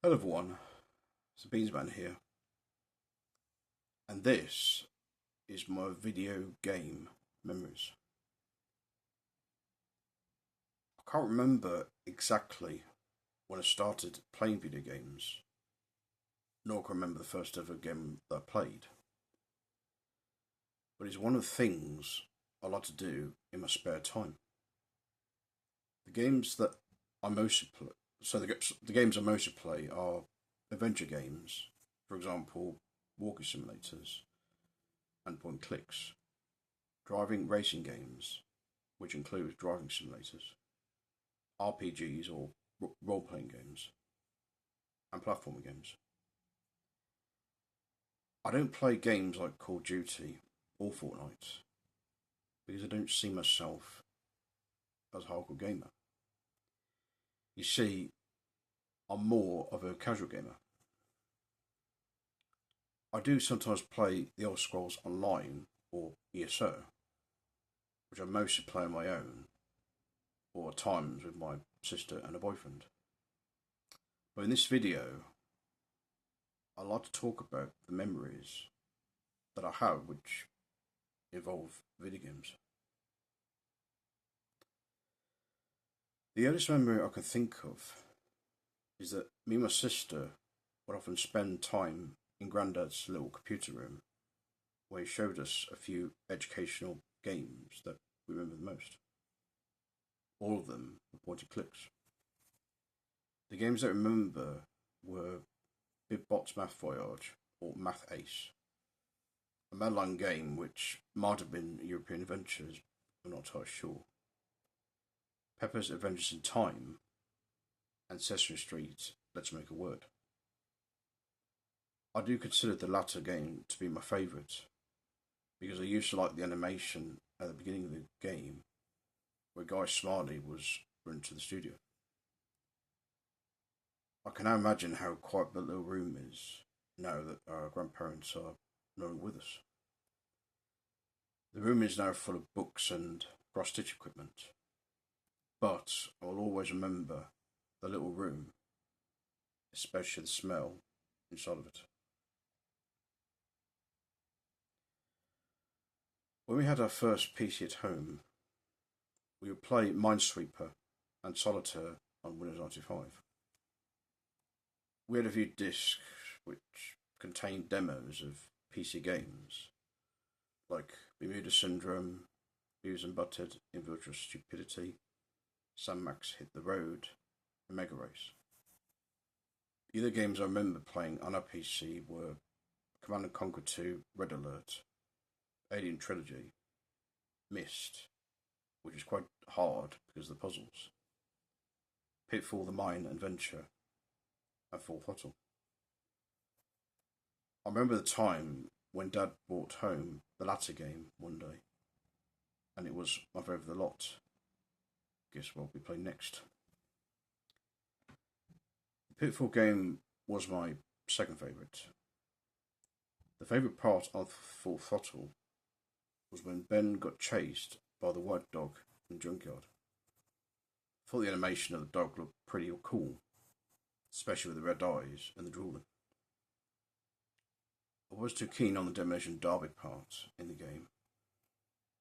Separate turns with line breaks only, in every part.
Hello everyone, it's the Beansman here, and this is my video game memories. I can't remember exactly when I started playing video games, nor can I remember the first ever game that I played, but it's one of the things I like to do in my spare time. The games that I mostly play, the games I mostly play are adventure games, for example, walking simulators and point clicks, driving racing games, which include driving simulators, RPGs or role playing games, and platforming games. I don't play games like Call of Duty or Fortnite because I don't see myself as a hardcore gamer. You see, I'm more of a casual gamer. I do sometimes play the Elder Scrolls Online or ESO, which I mostly play on my own or at times with my sister and a boyfriend. But in this video, I like to talk about the memories that I have which involve video games. The earliest memory I can think of is that me and my sister would often spend time in Grandad's little computer room where he showed us a few educational games that we remember the most. All of them were point and clicks. The games that I remember were BitBot's Math Voyage or Math Ace, a Madeline game which might have been European Adventures, I'm not entirely sure. Pepper's Adventures in Time, and Sesame Street Let's Make a Word. I do consider the latter game to be my favourite, because I used to like the animation at the beginning of the game where Guy Smiley was run to the studio. I can now imagine how quiet the little room is now that our grandparents are no longer with us. The room is now full of books and cross-stitch equipment, but I will always remember the little room, especially the smell inside of it. When we had our first PC at home, we would play Minesweeper and Solitaire on Windows 95. We had a few discs which contained demos of PC games, like Bermuda Syndrome, Beavis and Butthead in Virtual Stupidity, Sam Max Hit the Road, and Mega Race. The other games I remember playing on our PC were Command & Conquer 2, Red Alert, Alien Trilogy, Myst, which is quite hard because of the puzzles, Pitfall the Mine Adventure, and Full Throttle. I remember the time when Dad brought home the latter game one day, and it was my favourite of the lot. Guess what we play next? The Pitfall game was my second favourite. The favourite part of Full Throttle was when Ben got chased by the white dog in the junkyard. I thought the animation of the dog looked pretty cool, especially with the red eyes and the drooling. I was too keen on the Demolition Derby part in the game,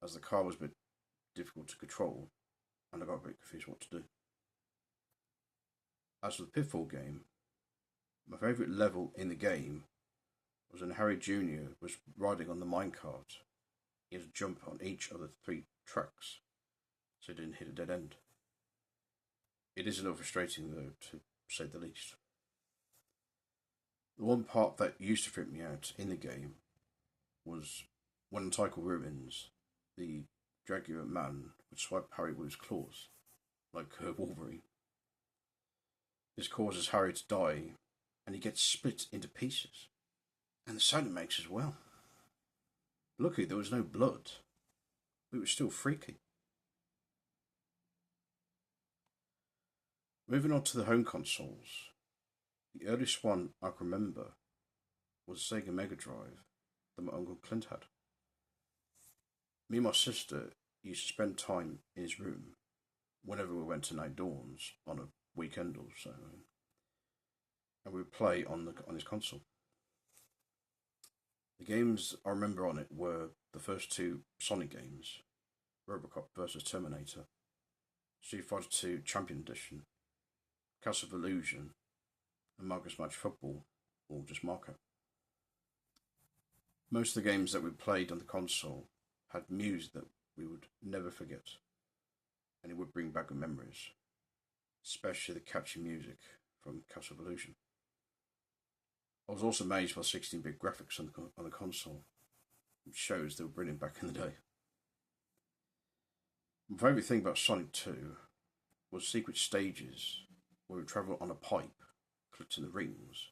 as the car was a bit difficult to control and I got a bit confused what to do. As for the Pitfall game, my favourite level in the game was when Harry Jr. was riding on the minecart. He had to jump on each of the 3 tracks so he didn't hit a dead end. It is a little frustrating though, to say the least. The one part that used to freak me out in the game was when on Tycho Ruins, the Jaguar man would swipe Harry with his claws, like Wolverine. This causes Harry to die, and he gets split into pieces. And the sound it makes as well. Luckily there was no blood, but it was still freaky. Moving on to the home consoles, the earliest one I can remember was the Sega Mega Drive that my Uncle Clint had. Me and my sister used to spend time in his room whenever we went to Night Dawns on a weekend or so. and we would play on his console. The games I remember on it were the first two Sonic games, Robocop vs Terminator, Street Fighter 2 Champion Edition, Castle of Illusion, and Marcus Match Football, or just Marco. Most of the games that we played on the console had music that we would never forget, and it would bring back good memories, especially the catchy music from Castle of Illusion. I was also amazed by 16-bit graphics on the console, which shows they were brilliant back in the day. My favourite thing about Sonic 2 was secret stages where we travel on a pipe, collecting the rings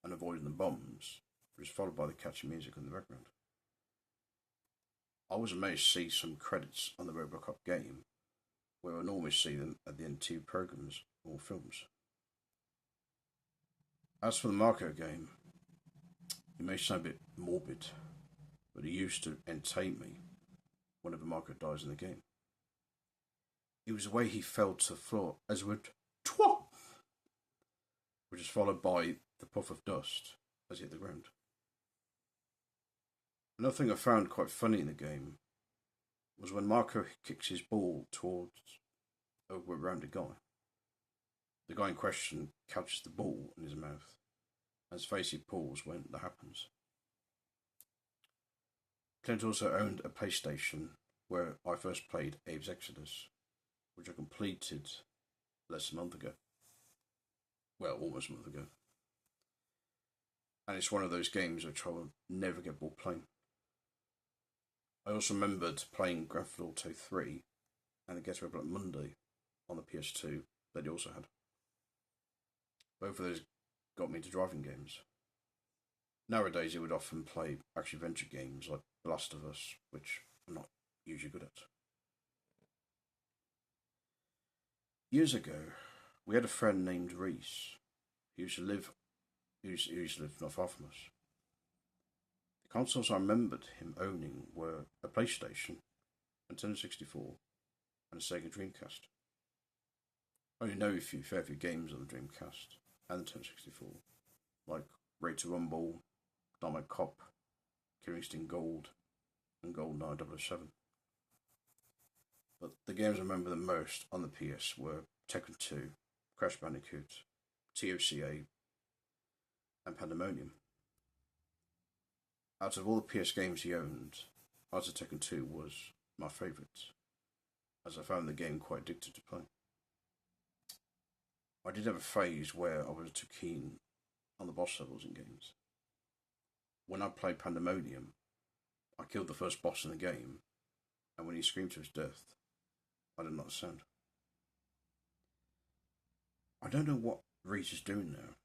and avoiding the bombs, which was followed by the catchy music in the background. I was amazed to see some credits on the Robocop game, where I normally see them at the end of TV programs or films. As for the Marco game, it may sound a bit morbid, but it used to entertain me whenever Marco dies in the game. It was the way he fell to the floor as would twah, which is followed by the puff of dust as he hit the ground. Another thing I found quite funny in the game was when Marco kicks his ball towards around a guy. The guy in question catches the ball in his mouth, and his face he pulls when that happens. Clint also owned a PlayStation where I first played Abe's Exodus, which I completed less than a month ago. Well, almost a month ago. And it's one of those games which I will never get bored playing. I also remembered playing Grand Theft Auto 3 and the Getaway Black Monday on the PS2 that he also had. Both of those got me into driving games. Nowadays, he would often play action-adventure games like The Last of Us, which I'm not usually good at. Years ago, we had a friend named Reese. He used to live not far from us. The consoles I remembered him owning were a PlayStation, a Nintendo 64, and a Sega Dreamcast. I only know a few games on the Dreamcast and the Nintendo 64, like Raid to Rumble, Dynamite Cop, Killer Instinct Gold, and GoldenEye 007. But the games I remember the most on the PS were Tekken 2, Crash Bandicoot, TOCA, and Pandemonium. Out of all the PS games he owned, Art of Tekken 2 was my favourite, as I found the game quite addictive to play. I did have a phase where I was too keen on the boss levels in games. When I played Pandemonium, I killed the first boss in the game, and when he screamed to his death, I didn't like the sound. I don't know what Reese is doing now,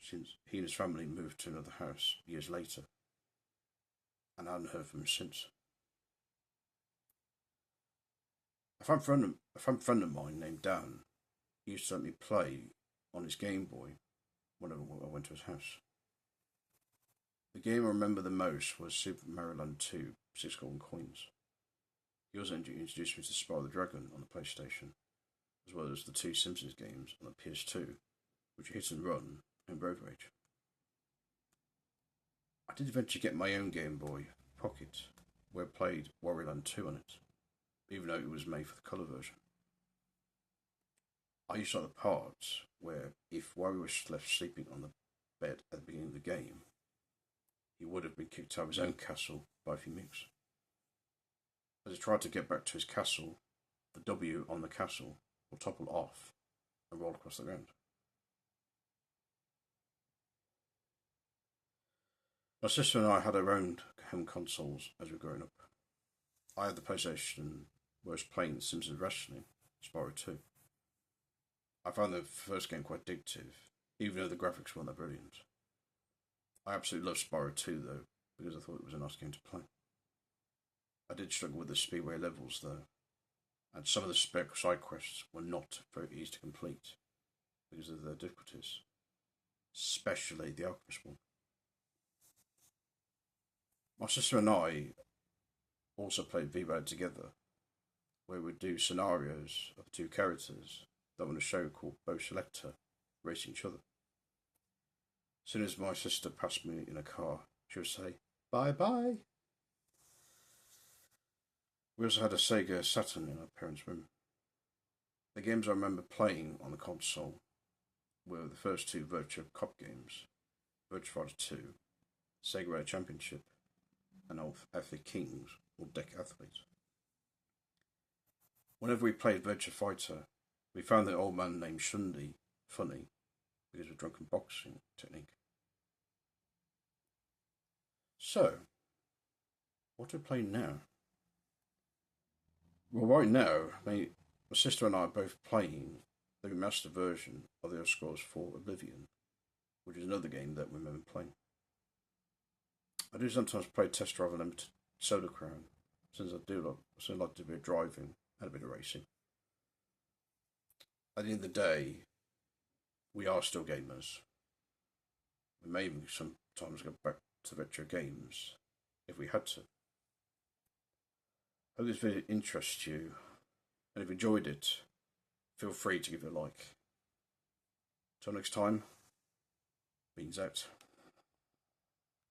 since he and his family moved to another house years later, and I hadn't heard from him since. A friend of mine named Dan used to let me play on his Game Boy whenever I went to his house. The game I remember the most was Super Mario Land 2, 6 Golden Coins. He also introduced me to Spyro the Dragon on the PlayStation, as well as the two Simpsons games on the PS2, which are Hit and Run and Road Rage. I did eventually get my own Game Boy Pocket, where I played Wario Land 2 on it, even though it was made for the colour version. I used to like the parts where if Wario was left sleeping on the bed at the beginning of the game, he would have been kicked out of his own castle by a few mix. As he tried to get back to his castle, the W on the castle will topple off and roll across the ground. My sister and I had our own home consoles as we were growing up. I had the PlayStation where I was playing The Simpsons Wrestling, Spyro 2. I found the first game quite addictive, even though the graphics weren't that brilliant. I absolutely loved Spyro 2 though, because I thought it was a nice game to play. I did struggle with the speedway levels though, and some of the side quests were not very easy to complete because of their difficulties, especially the Alchemist one. My sister and I also played V-Bad together, where we'd do scenarios of two characters that were in a show called Bo Selector racing each other. As soon as my sister passed me in a car, she would say, "Bye bye." We also had a Sega Saturn in our parents' room. The games I remember playing on the console were the first two Virtua Cop games, Virtua Fighter 2, Sega Rally Championship, and Alpha Kings, or Deck Athletes. Whenever we played Virtua Fighter, we found the old man named Shundi funny because of drunken boxing technique. So, what are we playing now? Well, right now, my sister and I are both playing the remastered version of the Elder Scrolls 4 Oblivion, which is another game that we remember playing. I do sometimes play Test Drive Unlimited Solar Crown, since I like to do a bit of driving and a bit of racing. At the end of the day, we are still gamers. We may even sometimes go back to retro games if we had to. I hope this video interests you, and if you enjoyed it, feel free to give it a like. Till next time, Beans out.